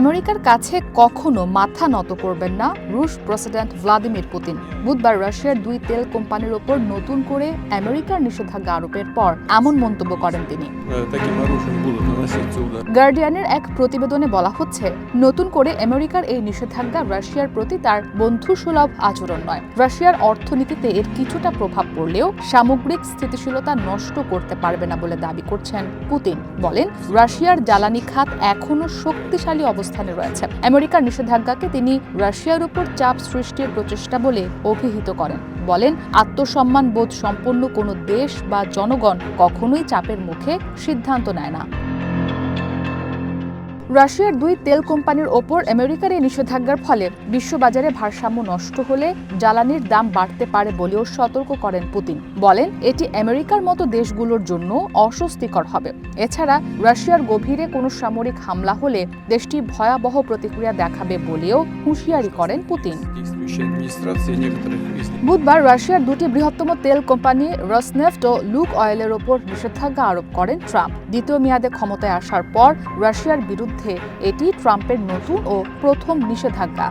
আমেরিকার কাছে কখনো মাথা নত করবেন না রুশ প্রেসিডেন্ট ভ্লাদিমির পুতিন। বুধবার রাশিয়ার 2 তেল কোম্পানির ওপর নতুন করে আমেরিকার নিষেধাজ্ঞা আরোপের পর এমন মন্তব্য করেন তিনি। গার্ডিয়ানের এক প্রতিবেদনে বলা হচ্ছে, নতুন করে আমেরিকার এই নিষেধাজ্ঞা রাশিয়ার প্রতি তার বন্ধুসুলভ আচরণ নয়। রাশিয়ার অর্থনীতিতে এর কিছুটা প্রভাব পড়লেও সামগ্রিক স্থিতিশীলতা নষ্ট করতে পারবে না বলে দাবি করছেন পুতিন। বলেন, রাশিয়ার জ্বালানি খাত এখনো শক্তিশালী অবস্থানে রয়েছে। আমেরিকার নিষেধাজ্ঞাকে তিনি রাশিয়ার উপর চাপ সৃষ্টির প্রচেষ্টা বলে অভিহিত করেন। বলেন, আত্মসম্মান বোধ সম্পন্ন কোনো দেশ বা জনগণ কখনোই চাপের মুখে সিদ্ধান্ত নেয় না। রাশিয়ার 2 তেল কোম্পানির ওপর আমেরিকার এই নিষেধাজ্ঞার ফলে বিশ্ববাজারে ভারসাম্য নষ্ট হলে জ্বালানির দাম বাড়তে পারে বলেও সতর্ক করেন পুতিন। বলেন, এটি আমেরিকার মতো দেশগুলোর জন্য অস্বস্তিকর হবে। এছাড়া রাশিয়ার গভীরে কোনো সামরিক হামলা হলে দেশটি ভয়াবহ প্রতিক্রিয়া দেখাবে বলেও হুঁশিয়ারি করেন পুতিন। বুধবার রাশিয়ার 2টি বৃহত্তম তেল কোম্পানি রসনেফট ও লুক অয়েলের ওপর নিষেধাজ্ঞা আরোপ করেন ট্রাম্প। দ্বিতীয় মেয়াদে ক্ষমতায় আসার পর রাশিয়ার বিরুদ্ধে এটি ট্রাম্পের নতুন ও প্রথম নিষেধাজ্ঞা।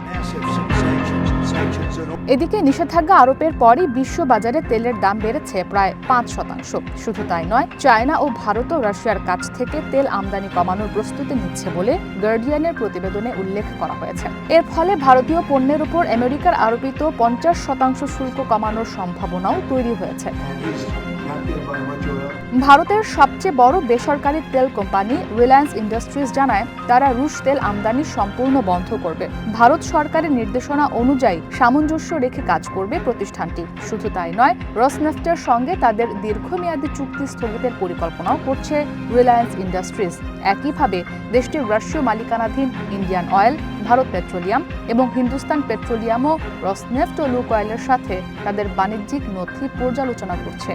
এদিকে নিষেধাজ্ঞা আরোপের পরই বিশ্ববাজারে তেলের দাম বেড়েছে প্রায় 5%। শুধু তাই নয়, চায়না ও ভারতও রাশিয়ার কাছ থেকে তেল আমদানি কমানোর প্রস্তুতি নিচ্ছে বলে গার্ডিয়ানের প্রতিবেদনে উল্লেখ করা হয়েছে। এর ফলে ভারতীয় পণ্যের উপর আমেরিকার আরোপিত 50% শুল্ক কমানোর সম্ভাবনাও তৈরি হয়েছে। ভারতের সবচেয়ে বড় বেসরকারি তেল কোম্পানি রিলায়েন্স ইন্ডাস্ট্রিজ জানায়, তারা রুশ তেল আমদানি সম্পূর্ণ বন্ধ করবে। ভারত সরকারের নির্দেশনা অনুযায়ী সামঞ্জস্য রেখে কাজ করবে প্রতিষ্ঠানটি। শুধু তাই নয়, রসনেফটের সঙ্গে তাদের দীর্ঘমেয়াদী চুক্তি স্থগিতের পরিকল্পনাও করছে রিলায়েন্স ইন্ডাস্ট্রিজ। একইভাবে দেশটির রাষ্ট্রীয় মালিকানাধীন ইন্ডিয়ান অয়েল, ভারত পেট্রোলিয়াম এবং হিন্দুস্তান পেট্রোলিয়ামও রসনেফট ও লুক অয়েলের সাথে তাদের বাণিজ্যিক নথি পর্যালোচনা করছে।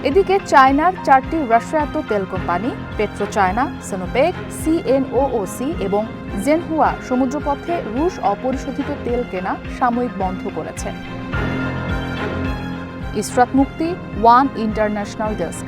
এদিকে চায়নার 4টি রাশিয়ায়ত্ত তেল company petro China, Sinopec, CNOOC এবং জেনহুয়া সমুদ্রপথে রুশ অপরিশোধিত তেল কেনা সাময়িক বন্ধ করেছে। ইসরাত মুক্তি, ওয়ান ইন্টারন্যাশনাল ডেস্ক।